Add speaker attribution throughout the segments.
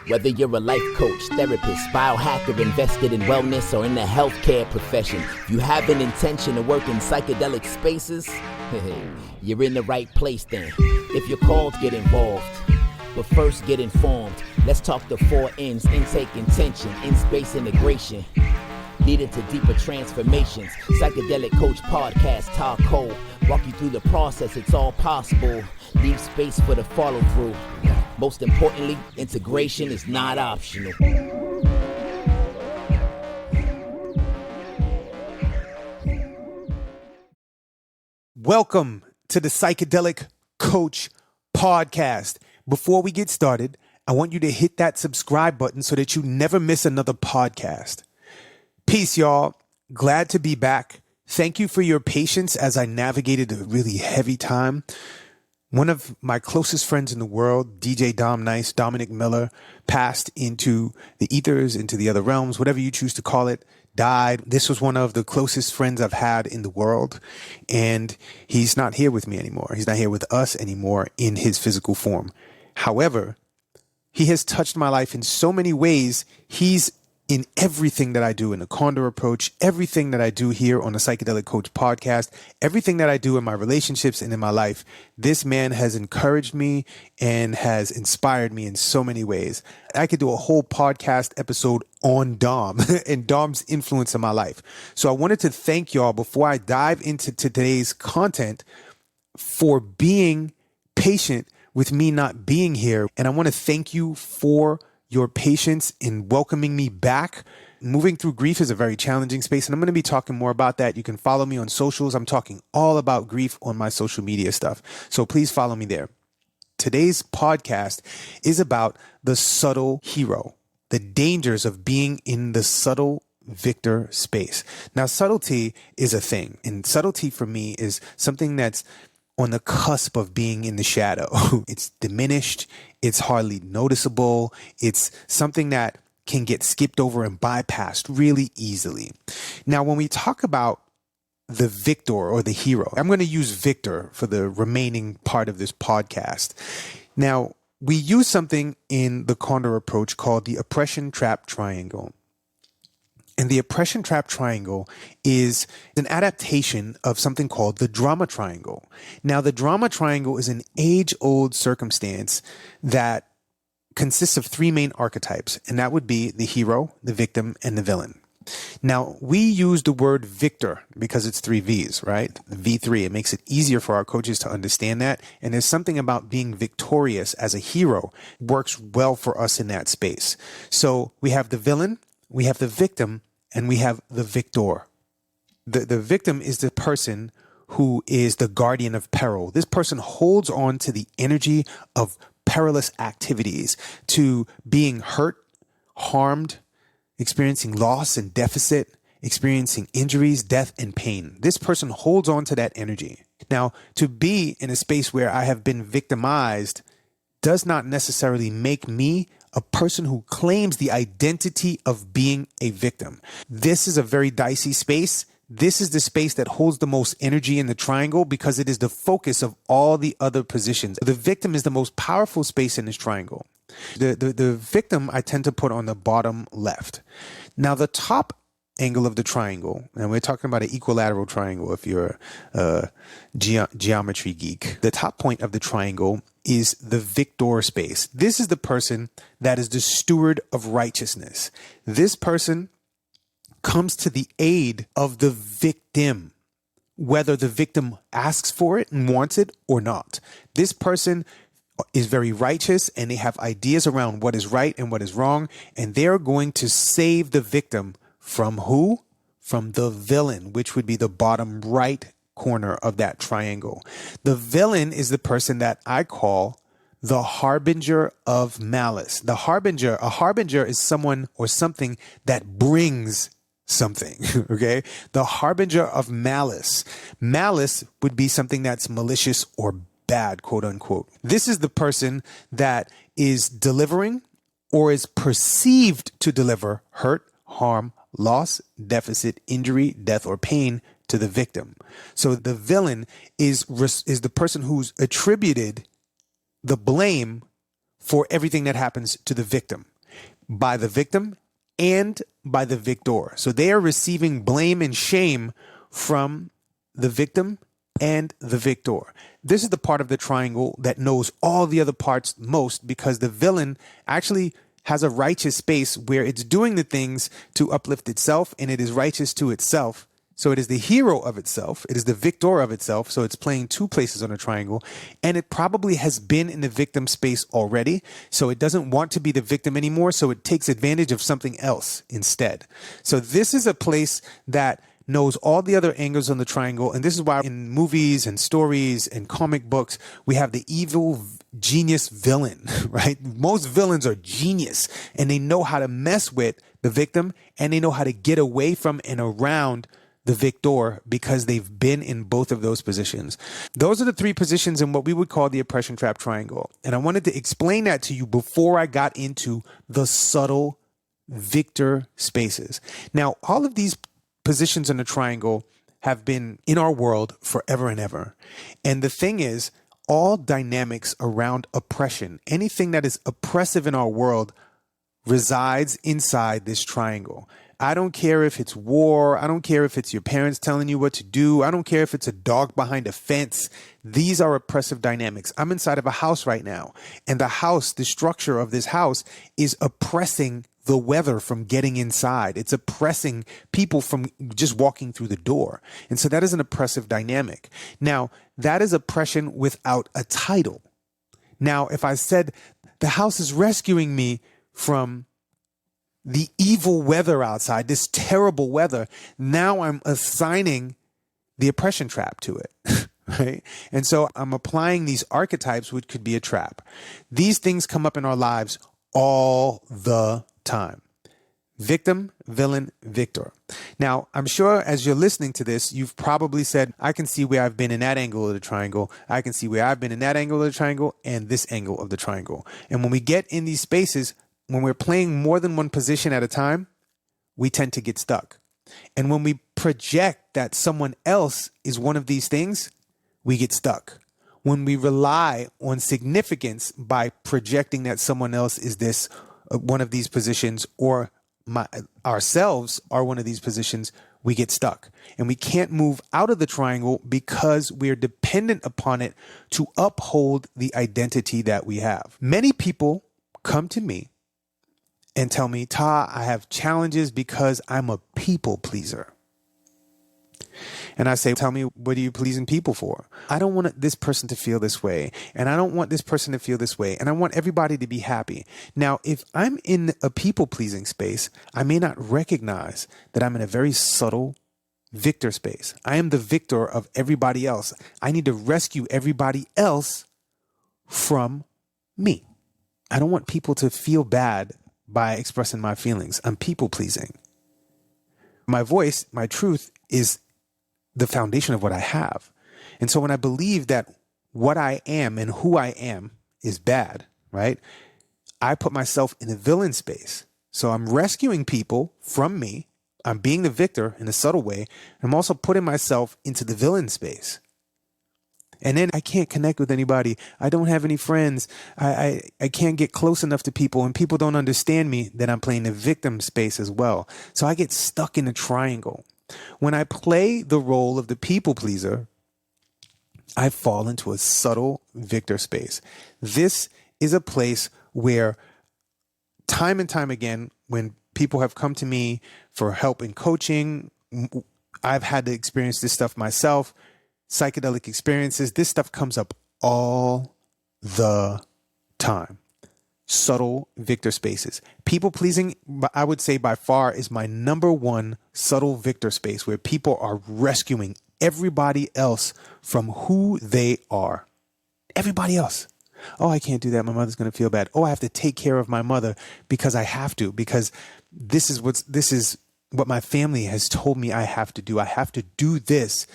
Speaker 1: Whether you're a life coach, therapist, biohacker, invested in wellness, or in the healthcare profession, if you have an intention to work in psychedelic spaces, you're in the right place then. If you're called, get involved. But first, get informed. Let's talk the 4 N's: intake, intention, in-space integration, leading to deeper transformations. Psychedelic Coach Podcast, Tah Cole. Walk you through the process, it's all possible. Leave space for the follow-through. Most importantly, integration is not optional.
Speaker 2: Welcome to the Psychedelic Coach Podcast. Before we get started, I want you to hit that subscribe button so that you never miss another podcast. Peace, y'all. Glad to be back. Thank you for your patience as I navigated a really heavy time. One of my closest friends in the world, DJ Dom Nice, Dominic Miller, passed into the ethers, into the other realms, whatever you choose to call it, died. This was one of the closest friends I've had in the world, and he's not here with me anymore. He's not here with us anymore in his physical form. However, he has touched my life in so many ways. He's in everything that I do in the Condor approach, everything that I do here on the Psychedelic Coach Podcast, everything that I do in my relationships and in my life. This man has encouraged me and has inspired me in so many ways. I could do a whole podcast episode on Dom and Dom's influence in my life. So I wanted to thank y'all before I dive into today's content for being patient with me not being here. And I want to thank you for your patience in welcoming me back. Moving through grief is a very challenging space, and I'm going to be talking more about that. You can follow me on socials. I'm talking all about grief on my social media stuff, so please follow me there. Today's podcast is about the subtle hero, the dangers of being in the subtle victor space. Now, subtlety is a thing, and subtlety for me is something that's on the cusp of being in the shadow. It's diminished. It's hardly noticeable. It's something that can get skipped over and bypassed really easily. Now, when we talk about the victor or the hero, I'm going to use victor for the remaining part of this podcast. Now, we use something in the Condor approach called the oppression trap triangle. And the oppression trap triangle is an adaptation of something called the drama triangle. Now, the drama triangle is an age-old circumstance that consists of 3 main archetypes, and that would be the hero, the victim, and the villain. Now, we use the word victor because it's 3 V's, right? V3. It makes it easier for our coaches to understand that. And there's something about being victorious as a hero works well for us in that space. So we have the villain, we have the victim, and we have the victor. The victim is the person who is the guardian of peril. This person holds on to the energy of perilous activities, to being hurt, harmed, experiencing loss and deficit, experiencing injuries, death, and pain. This person holds on to that energy. Now, to be in a space where I have been victimized does not necessarily make me a person who claims the identity of being a victim. This is a very dicey space. This is the space that holds the most energy in the triangle because it is the focus of all the other positions. The victim is the most powerful space in this triangle. The victim I tend to put on the bottom left. Now, the top angle of the triangle, and we're talking about an equilateral triangle if you're a geometry geek. The top point of the triangle is the victor space. This is the person that is the steward of righteousness. This person comes to the aid of the victim, whether the victim asks for it and wants it or not. This person is very righteous and they have ideas around what is right and what is wrong, and they're going to save the victim from who? From the villain, which would be the bottom right corner of that triangle. The villain is the person that I call the harbinger of malice. A harbinger is someone or something that brings something, okay? The harbinger of malice. Malice would be something that's malicious or bad, quote unquote. This is the person that is delivering or is perceived to deliver hurt, harm, loss, deficit, injury, death, or pain to the victim. So the villain is the person who's attributed the blame for everything that happens to the victim. by the victim and by the victor. So they are receiving blame and shame from the victim and the victor. This is the part of the triangle that knows all the other parts most, because the villain actually has a righteous space where it's doing the things to uplift itself, and it is righteous to itself. So it is the hero of itself. It is the victor of itself. So it's playing two places on a triangle, and it probably has been in the victim space already. So it doesn't want to be the victim anymore. So it takes advantage of something else instead. So this is a place that knows all the other angles on the triangle. And this is why in movies and stories and comic books, we have the evil genius villain, right? Most villains are genius, and they know how to mess with the victim, and they know how to get away from and around the victor because they've been in both of those positions. Those are the three positions in what we would call the oppression trap triangle. And I wanted to explain that to you before I got into the subtle victor spaces. Now, all of these positions in the triangle have been in our world forever and ever. And the thing is, all dynamics around oppression, anything that is oppressive in our world, resides inside this triangle. I don't care if it's war. I don't care if it's your parents telling you what to do. I don't care if it's a dog behind a fence. These are oppressive dynamics. I'm inside of a house right now, and the house, the structure of this house is oppressing the weather from getting inside. It's oppressing people from just walking through the door. And so that is an oppressive dynamic. Now, that is oppression without a title. Now, if I said the house is rescuing me from the evil weather outside, this terrible weather, now I'm assigning the oppression trap to it, right? And so I'm applying these archetypes, which could be a trap. These things come up in our lives all the time. Victim, villain, victor. Now, I'm sure as you're listening to this, you've probably said, I can see where I've been in that angle of the triangle. I can see where I've been in that angle of the triangle and this angle of the triangle. And when we get in these spaces, when we're playing more than one position at a time, we tend to get stuck. And when we project that someone else is one of these things, we get stuck. When we rely on significance by projecting that someone else is this one of these positions, or ourselves are one of these positions, we get stuck. And we can't move out of the triangle because we're dependent upon it to uphold the identity that we have. Many people come to me and tell me, Tah, I have challenges because I'm a people pleaser. And I say, tell me, what are you pleasing people for? I don't want this person to feel this way. And I don't want this person to feel this way. And I want everybody to be happy. Now, if I'm in a people pleasing space, I may not recognize that I'm in a very subtle victor space. I am the victor of everybody else. I need to rescue everybody else from me. I don't want people to feel bad by expressing my feelings. I'm people pleasing. My voice, my truth is the foundation of what I have. And so when I believe that what I am and who I am is bad, right? I put myself in the villain space. So I'm rescuing people from me. I'm being the victor in a subtle way. I'm also putting myself into the villain space. And then I can't connect with anybody. I don't have any friends. I can't get close enough to people, and people don't understand me. Then I'm playing the victim space as well. So I get stuck in a triangle. When I play the role of the people pleaser, I fall into a subtle victor space. This is a place where time and time again, when people have come to me for help in coaching, I've had to experience this stuff myself, psychedelic experiences, this stuff comes up all the time. Subtle victor spaces. People pleasing, I would say by far, is my number one subtle victor space, where people are rescuing everybody else from who they are. Everybody else. Oh, I can't do that. My mother's going to feel bad. Oh, I have to take care of my mother because I have to, because this is what my family has told me I have to do. I have to do this.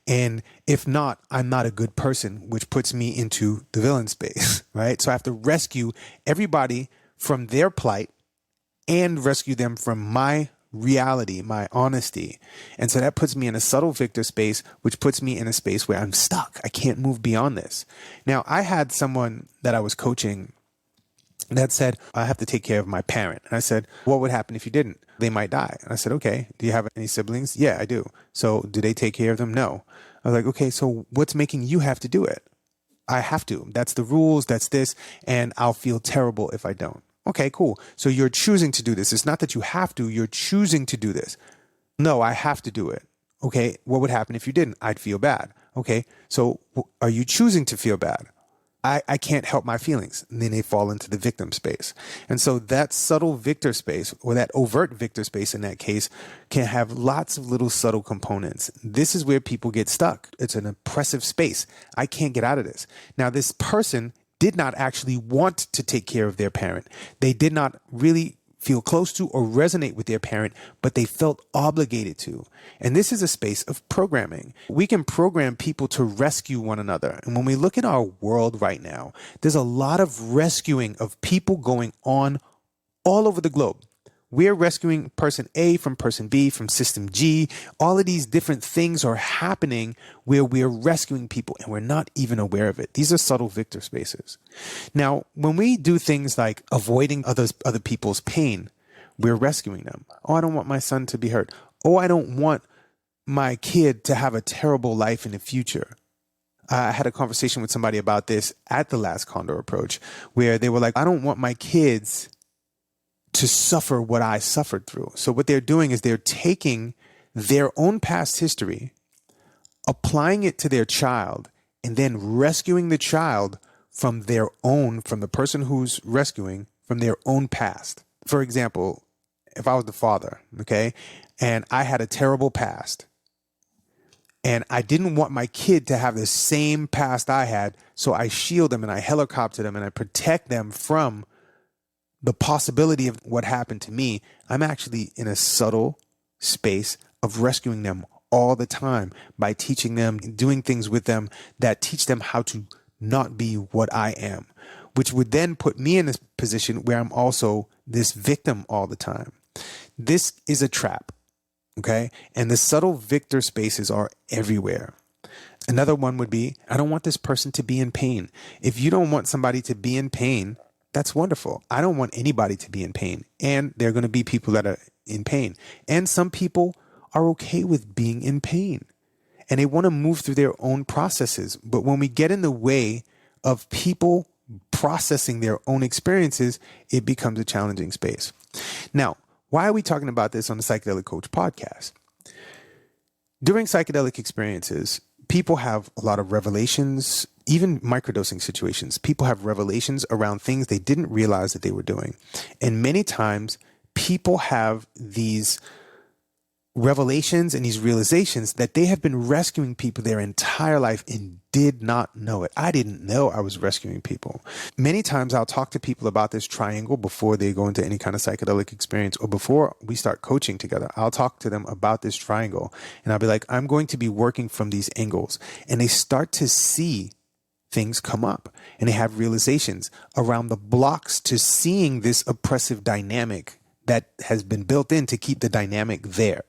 Speaker 2: And if not, I'm not a good person, which puts me into the villain space, right? So I have to rescue everybody from their plight and rescue them from my reality, my honesty. And so that puts me in a subtle victor space, which puts me in a space where I'm stuck. I can't move beyond this. Now, I had someone that I was coaching, that said, I have to take care of my parent. And I said, what would happen if you didn't? They might die. And I said, okay, do you have any siblings? Yeah, I do. So do they take care of them? No. I was like, okay, so what's making you have to do it? I have to. That's the rules. That's this. And I'll feel terrible if I don't. Okay, cool. So you're choosing to do this. It's not that you have to. You're choosing to do this. No, I have to do it. Okay, what would happen if you didn't? I'd feel bad. Okay, so are you choosing to feel bad? I can't help my feelings. And then they fall into the victim space. And so that subtle victor space, or that overt victor space in that case, can have lots of little subtle components. This is where people get stuck. It's an oppressive space. I can't get out of this. Now, this person did not actually want to take care of their parent. They did not really feel close to or resonate with their parent, but they felt obligated to. And this is a space of programming. We can program people to rescue one another. And when we look at our world right now, there's a lot of rescuing of people going on all over the globe. We're rescuing person A from person B, from system G. All of these different things are happening where we're rescuing people and we're not even aware of it. These are subtle victor spaces. Now, when we do things like avoiding other people's pain, we're rescuing them. Oh, I don't want my son to be hurt. Oh, I don't want my kid to have a terrible life in the future. I had a conversation with somebody about this at the last Condor Approach, where they were like, I don't want my kids to suffer what I suffered through. So what they're doing is they're taking their own past history, applying it to their child, and then rescuing the child from the person who's rescuing, from their own past. For example, if I was the father, okay, and I had a terrible past, and I didn't want my kid to have the same past I had, so I shield them and I helicopter them and I protect them from the possibility of what happened to me. I'm actually in a subtle space of rescuing them all the time by teaching them, doing things with them that teach them how to not be what I am, which would then put me in this position where I'm also this victim all the time. This is a trap, okay? And the subtle victor spaces are everywhere. Another one would be, I don't want this person to be in pain. If you don't want somebody to be in pain, that's wonderful. I don't want anybody to be in pain. And there are going to be people that are in pain. And some people are okay with being in pain. And they want to move through their own processes. But when we get in the way of people processing their own experiences, it becomes a challenging space. Now, why are we talking about this on the Psychedelic Coach Podcast? During psychedelic experiences, people have a lot of revelations, even microdosing situations. People have revelations around things they didn't realize that they were doing. And many times people have these revelations and these realizations that they have been rescuing people their entire life and did not know it. I didn't know I was rescuing people. Many times I'll talk to people about this triangle before they go into any kind of psychedelic experience or before we start coaching together. I'll talk to them about this triangle and I'll be like, I'm going to be working from these angles. And they start to see things come up and they have realizations around the blocks to seeing this oppressive dynamic that has been built in to keep the dynamic there.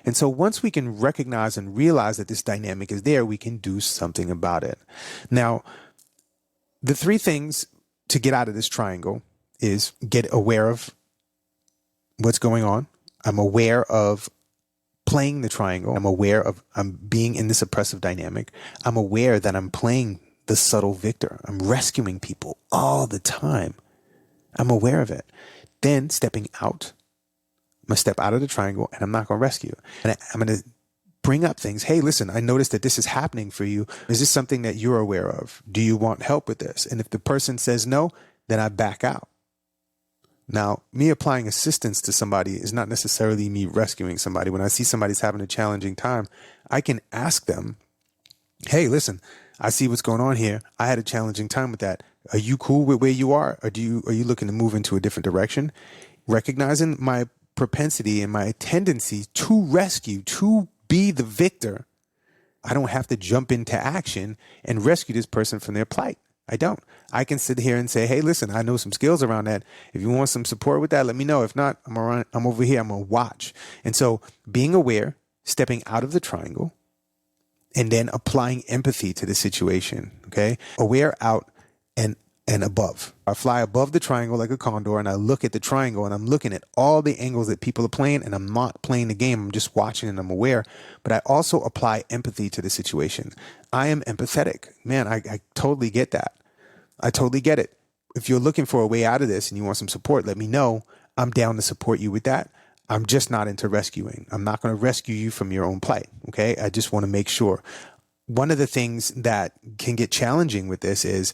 Speaker 2: And so once we can recognize and realize that this dynamic is there, we can do something about it. Now, the three things to get out of this triangle is get aware of what's going on. I'm aware of playing the triangle. I'm aware of I'm being in this oppressive dynamic. I'm aware that I'm playing the subtle victor. I'm rescuing people all the time. I'm aware of it. Then stepping out. I'm going to step out of the triangle and I'm not going to rescue. And I'm going to bring up things. Hey, listen, I noticed that this is happening for you. Is this something that you're aware of? Do you want help with this? And if the person says no, then I back out. Now, me applying assistance to somebody is not necessarily me rescuing somebody. When I see somebody's having a challenging time, I can ask them, hey, listen, I see what's going on here. I had a challenging time with that. Are you cool with where you are? Or are you looking to move into a different direction? Recognizing my propensity and my tendency to rescue, to be the victor, I don't have to jump into action and rescue this person from their plight. I don't. I can sit here and say, hey, listen, I know some skills around that. If you want some support with that, let me know. If not, I'm over here. I'm going to watch. And so being aware, stepping out of the triangle, and then applying empathy to the situation. Okay. Aware out and and above. I fly above the triangle like a condor, and I look at the triangle, and I'm looking at all the angles that people are playing, and I'm not playing the game. I'm just watching and I'm aware. But I also apply empathy to the situation. I am empathetic. Man, I totally get that. I totally get it. If you're looking for a way out of this and you want some support, let me know. I'm down to support you with that. I'm just not into rescuing. I'm not going to rescue you from your own plight. Okay. I just want to make sure. One of the things that can get challenging with this is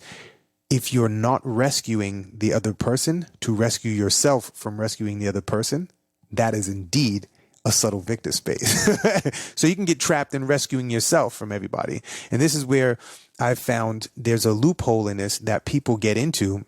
Speaker 2: if you're not rescuing the other person to rescue yourself from rescuing the other person, that is indeed a subtle victor space. So you can get trapped in rescuing yourself from everybody. And this is where I've found there's a loophole in this that people get into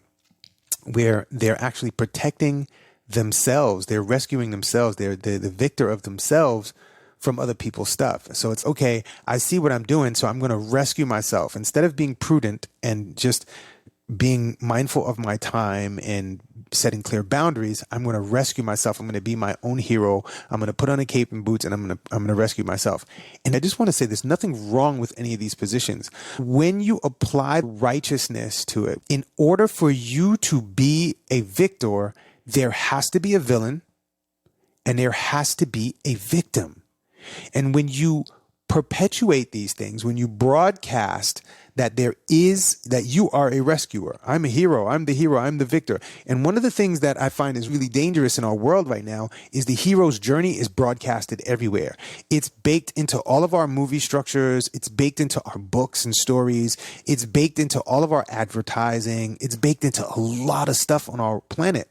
Speaker 2: where they're actually protecting themselves. They're rescuing themselves. They're the victor of themselves from other people's stuff. So it's okay. I see what I'm doing. So I'm going to rescue myself instead of being prudent and just being mindful of my time and setting clear boundaries. I'm going to rescue myself. I'm going to be my own hero. I'm going to put on a cape and boots and I'm going to rescue myself. And I just want to say there's nothing wrong with any of these positions. When you apply righteousness to it, in order for you to be a victor, there has to be a villain and there has to be a victim. And when you perpetuate these things, when you broadcast that you are a rescuer, I'm a hero, I'm the hero, I'm the victor. And one of the things that I find is really dangerous in our world right now is the hero's journey is broadcasted everywhere. It's baked into all of our movie structures. It's baked into our books and stories. It's baked into all of our advertising. It's baked into a lot of stuff on our planet.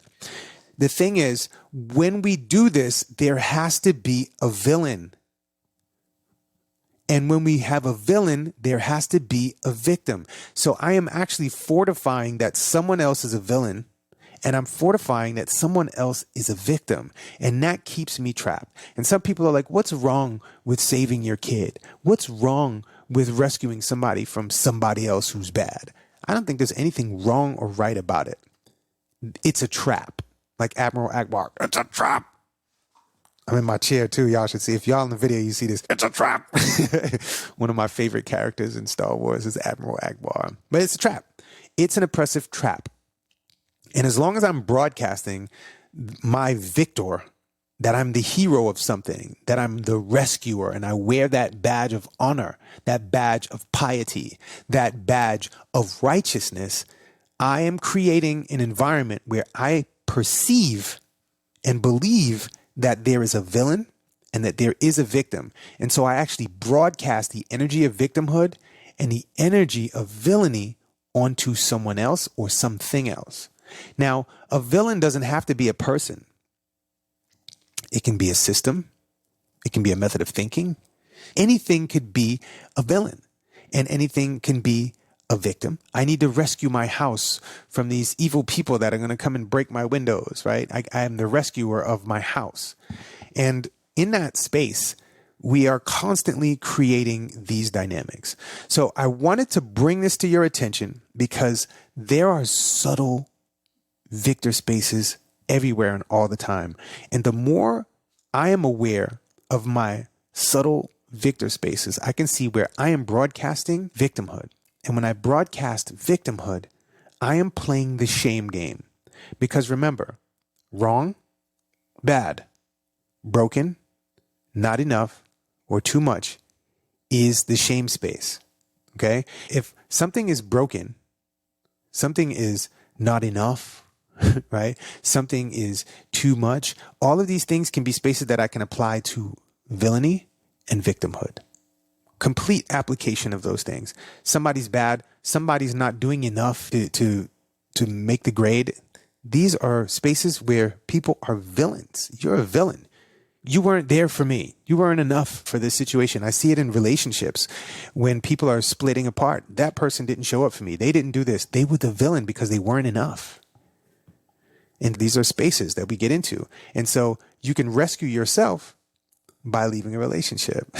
Speaker 2: The thing is, when we do this, there has to be a villain. And when we have a villain, there has to be a victim. So I am actually fortifying that someone else is a villain, and I'm fortifying that someone else is a victim. And that keeps me trapped. And some people are like, what's wrong with saving your kid? What's wrong with rescuing somebody from somebody else who's bad? I don't think there's anything wrong or right about it. It's a trap. Like Admiral Akbar, it's a trap. I'm in my chair too. Y'all should see. If y'all in the video, you see this. It's a trap. One of my favorite characters in Star Wars is Admiral Akbar. But it's a trap. It's an oppressive trap. And as long as I'm broadcasting my victor, that I'm the hero of something, that I'm the rescuer, and I wear that badge of honor, that badge of piety, that badge of righteousness, I am creating an environment where I perceive and believe that there is a villain and that there is a victim. And so I actually broadcast the energy of victimhood and the energy of villainy onto someone else or something else. Now, a villain doesn't have to be a person. It can be a system. It can be a method of thinking. Anything could be a villain, and anything can be a victim. I need to rescue my house from these evil people that are going to come and break my windows, right? I am the rescuer of my house. And in that space, we are constantly creating these dynamics. So I wanted to bring this to your attention because there are subtle victor spaces everywhere and all the time. And the more I am aware of my subtle victor spaces, I can see where I am broadcasting victimhood. And when I broadcast victimhood, I am playing the shame game. Because remember, wrong, bad, broken, not enough, or too much is the shame space. Okay? If something is broken, something is not enough, right? Something is too much. All of these things can be spaces that I can apply to villainy and victimhood. Complete application of those things. Somebody's bad. Somebody's not doing enough to make the grade. These are spaces where people are villains. You're a villain. You weren't there for me. You weren't enough for this situation. I see it in relationships when people are splitting apart. That person didn't show up for me. They didn't do this. They were the villain because they weren't enough. And these are spaces that we get into. And so you can rescue yourself by leaving a relationship,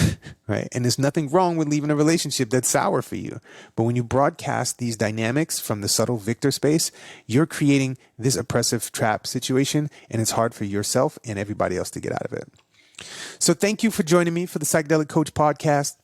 Speaker 2: right? And there's nothing wrong with leaving a relationship that's sour for you. But when you broadcast these dynamics from the subtle victor space, you're creating this oppressive trap situation, and it's hard for yourself and everybody else to get out of it. So thank you for joining me for the Psychedelic Coach Podcast.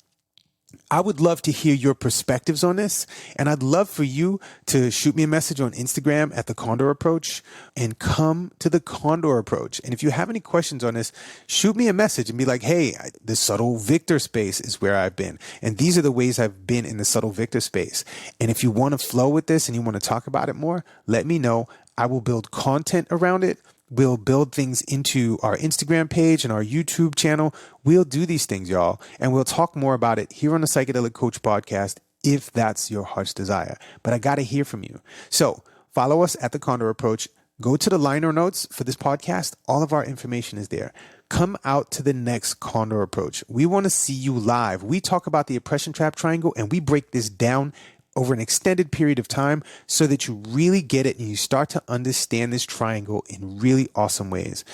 Speaker 2: I would love to hear your perspectives on this. And I'd love for you to shoot me a message on Instagram at The Condor Approach and come to The Condor Approach. And if you have any questions on this, shoot me a message and be like, hey, the subtle victor space is where I've been. And these are the ways I've been in the subtle victor space. And if you want to flow with this and you want to talk about it more, let me know. I will build content around it. We'll build things into our Instagram page and our YouTube channel. We'll do these things, y'all. And we'll talk more about it here on the Psychedelic Coach Podcast if that's your heart's desire. But I got to hear from you. So follow us at The Condor Approach. Go to the liner notes for this podcast. All of our information is there. Come out to the next Condor Approach. We want to see you live. We talk about the oppression trap triangle and we break this down over an extended period of time so that you really get it and you start to understand this triangle in really awesome ways.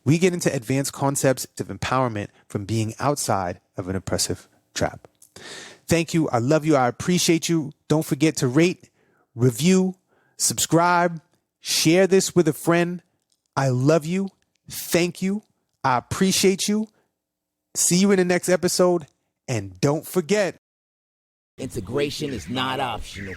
Speaker 2: We get into advanced concepts of empowerment from being outside of an oppressive trap. Thank you. I love you. I appreciate you. Don't forget to rate, review, subscribe, share this with a friend. I love you. Thank you. I appreciate you. See you in the next episode. And don't forget,
Speaker 1: integration is not optional.